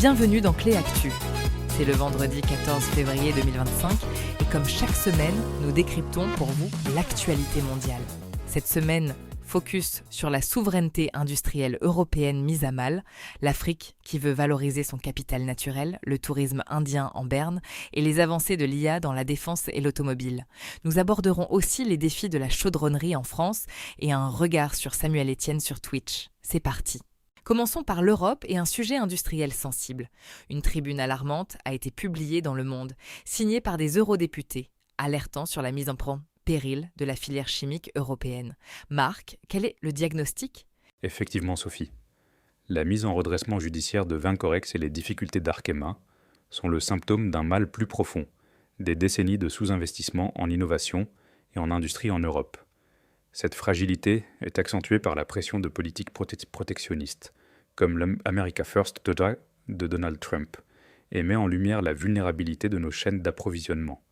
Bienvenue dans Clé Actu. C'est le vendredi 14 février 2025 et comme chaque semaine, nous décryptons pour vous l'actualité mondiale. Cette semaine, focus sur la souveraineté industrielle européenne mise à mal, l'Afrique qui veut valoriser son capital naturel, le tourisme indien en berne et les avancées de l'IA dans la défense et l'automobile. Nous aborderons aussi les défis de la chaudronnerie en France et un regard sur Samuel Etienne sur Twitch. C'est parti. Commençons par l'Europe et un sujet industriel sensible. Une tribune alarmante a été publiée dans Le Monde, signée par des eurodéputés, alertant sur la mise en péril de la filière chimique européenne. Marc, quel est le diagnostic ? Effectivement, Sophie. La mise en redressement judiciaire de Vencorex et les difficultés d'Arkema sont le symptôme d'un mal plus profond, des décennies de sous-investissement en innovation et en industrie en Europe. Cette fragilité est accentuée par la pression de politiques protectionnistes, comme l'America First de Donald Trump, et met en lumière la vulnérabilité de nos chaînes d'approvisionnement.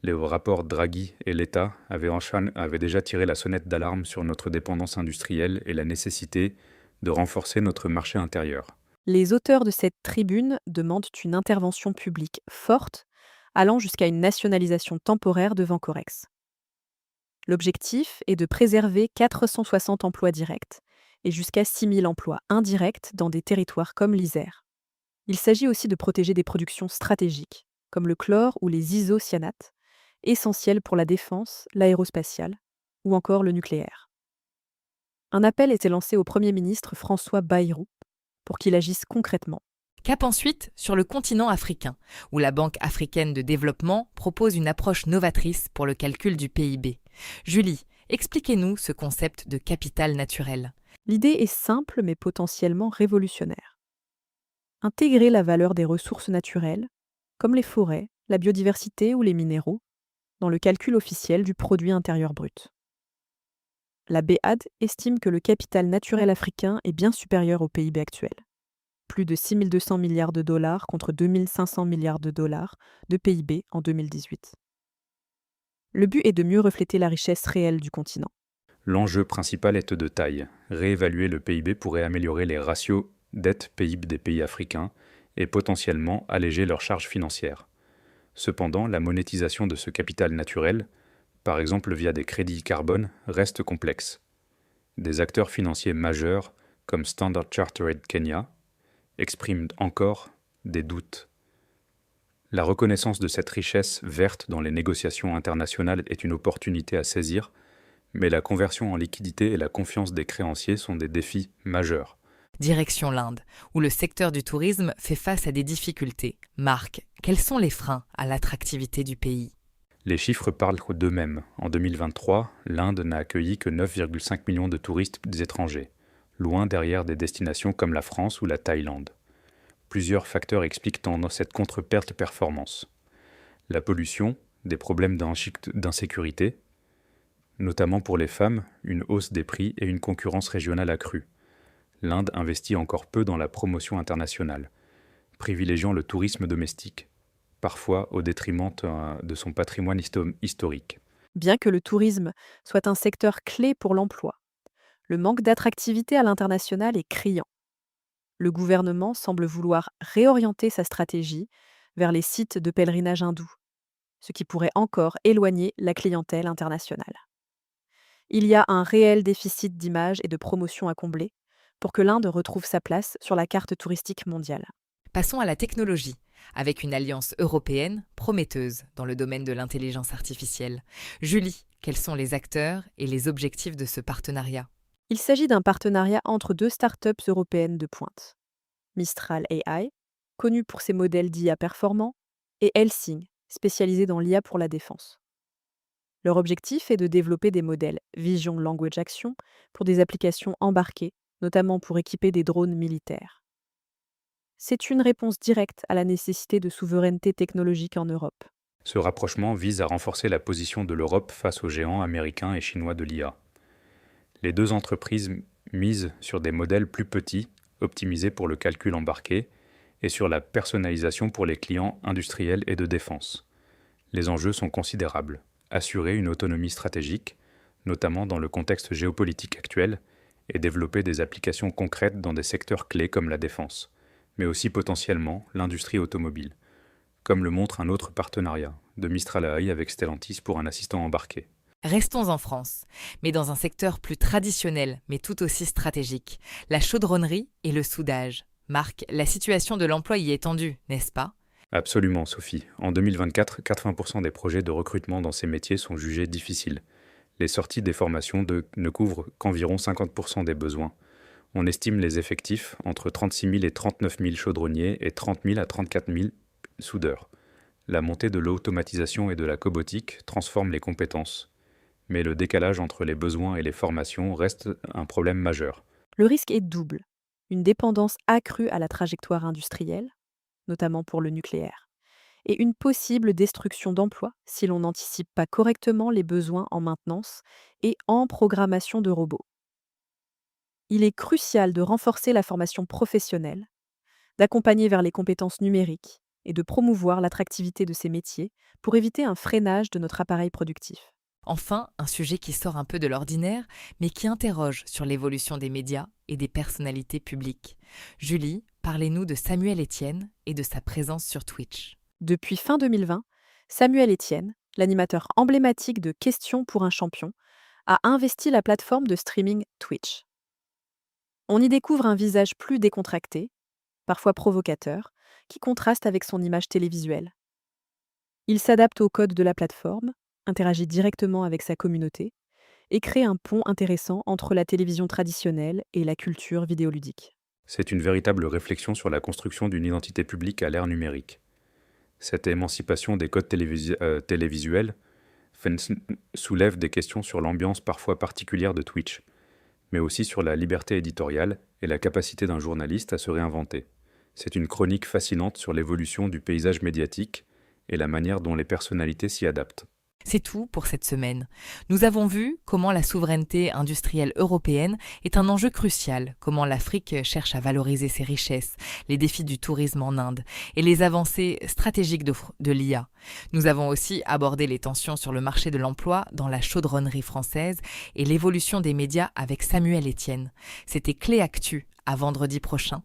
Les rapports Draghi et l'État avaient déjà tiré la sonnette d'alarme sur notre dépendance industrielle et la nécessité de renforcer notre marché intérieur. Les auteurs de cette tribune demandent une intervention publique forte, allant jusqu'à une nationalisation temporaire de Vencorex. L'objectif est de préserver 460 emplois directs et jusqu'à 6 000 emplois indirects dans des territoires comme l'Isère. Il s'agit aussi de protéger des productions stratégiques, comme le chlore ou les isocyanates, essentiels pour la défense, l'aérospatiale ou encore le nucléaire. Un appel était lancé au Premier ministre François Bayrou pour qu'il agisse concrètement. Cap ensuite sur le continent africain, où la Banque africaine de développement propose une approche novatrice pour le calcul du PIB. Julie, expliquez-nous ce concept de capital naturel. L'idée est simple mais potentiellement révolutionnaire. Intégrer la valeur des ressources naturelles, comme les forêts, la biodiversité ou les minéraux, dans le calcul officiel du produit intérieur brut. La BEAD estime que le capital naturel africain est bien supérieur au PIB actuel. Plus de 6 200 milliards de dollars contre 2 500 milliards de dollars de PIB en 2018. Le but est de mieux refléter la richesse réelle du continent. L'enjeu principal est de taille. Réévaluer le PIB pourrait améliorer les ratios dette-PIB des pays africains et potentiellement alléger leurs charges financières. Cependant, la monétisation de ce capital naturel, par exemple via des crédits carbone, reste complexe. Des acteurs financiers majeurs, comme Standard Chartered Kenya, expriment encore des doutes. La reconnaissance de cette richesse verte dans les négociations internationales est une opportunité à saisir, mais la conversion en liquidité et la confiance des créanciers sont des défis majeurs. Direction l'Inde, où le secteur du tourisme fait face à des difficultés. Marc, quels sont les freins à l'attractivité du pays ? Les chiffres parlent d'eux-mêmes. En 2023, l'Inde n'a accueilli que 9,5 millions de touristes étrangers, loin derrière des destinations comme la France ou la Thaïlande. Plusieurs facteurs expliquent cette contre-perte performance. La pollution, des problèmes d'insécurité, notamment pour les femmes, une hausse des prix et une concurrence régionale accrue. L'Inde investit encore peu dans la promotion internationale, privilégiant le tourisme domestique, parfois au détriment de son patrimoine historique. Bien que le tourisme soit un secteur clé pour l'emploi, le manque d'attractivité à l'international est criant. Le gouvernement semble vouloir réorienter sa stratégie vers les sites de pèlerinage hindous, ce qui pourrait encore éloigner la clientèle internationale. Il y a un réel déficit d'image et de promotion à combler pour que l'Inde retrouve sa place sur la carte touristique mondiale. Passons à la technologie, avec une alliance européenne prometteuse dans le domaine de l'intelligence artificielle. Julie, quels sont les acteurs et les objectifs de ce partenariat ? Il s'agit d'un partenariat entre deux startups européennes de pointe. Mistral AI, connu pour ses modèles d'IA performants, et Helsing, spécialisé dans l'IA pour la défense. Leur objectif est de développer des modèles Vision Language Action pour des applications embarquées, notamment pour équiper des drones militaires. C'est une réponse directe à la nécessité de souveraineté technologique en Europe. Ce rapprochement vise à renforcer la position de l'Europe face aux géants américains et chinois de l'IA. Les deux entreprises misent sur des modèles plus petits, optimisés pour le calcul embarqué, et sur la personnalisation pour les clients industriels et de défense. Les enjeux sont considérables. Assurer une autonomie stratégique, notamment dans le contexte géopolitique actuel, et développer des applications concrètes dans des secteurs clés comme la défense. mais aussi potentiellement l'industrie automobile, comme le montre un autre partenariat de Mistral AI avec Stellantis pour un assistant embarqué. Restons en France, mais dans un secteur plus traditionnel, mais tout aussi stratégique, la chaudronnerie et le soudage. Marc, la situation de l'emploi y est tendue, n'est-ce pas ? Absolument, Sophie. En 2024, 80% des projets de recrutement dans ces métiers sont jugés difficiles. Les sorties des formations ne couvrent qu'environ 50% des besoins. On estime les effectifs entre 36 000 et 39 000 chaudronniers et 30 000 à 34 000 soudeurs. La montée de l'automatisation et de la cobotique transforme les compétences. Mais le décalage entre les besoins et les formations reste un problème majeur. Le risque est double. Une dépendance accrue à la trajectoire industrielle, notamment pour le nucléaire, et une possible destruction d'emplois si l'on n'anticipe pas correctement les besoins en maintenance et en programmation de robots. Il est crucial de renforcer la formation professionnelle, d'accompagner vers les compétences numériques et de promouvoir l'attractivité de ces métiers pour éviter un freinage de notre appareil productif. Enfin, un sujet qui sort un peu de l'ordinaire, mais qui interroge sur l'évolution des médias et des personnalités publiques. Julie, parlez-nous de Samuel Etienne et de sa présence sur Twitch. Depuis fin 2020, Samuel Etienne, l'animateur emblématique de Questions pour un champion, a investi la plateforme de streaming Twitch. On y découvre un visage plus décontracté, parfois provocateur, qui contraste avec son image télévisuelle. Il s'adapte aux codes de la plateforme, interagit directement avec sa communauté et crée un pont intéressant entre la télévision traditionnelle et la culture vidéoludique. C'est une véritable réflexion sur la construction d'une identité publique à l'ère numérique. Cette émancipation des codes télévisuels soulève des questions sur l'ambiance parfois particulière de Twitch, mais aussi sur la liberté éditoriale et la capacité d'un journaliste à se réinventer. C'est une chronique fascinante sur l'évolution du paysage médiatique et la manière dont les personnalités s'y adaptent. C'est tout pour cette semaine. Nous avons vu comment la souveraineté industrielle européenne est un enjeu crucial, comment l'Afrique cherche à valoriser ses richesses, les défis du tourisme en Inde et les avancées stratégiques de l'IA. Nous avons aussi abordé les tensions sur le marché de l'emploi dans la chaudronnerie française et l'évolution des médias avec Samuel Etienne. C'était Clé Actu, à vendredi prochain.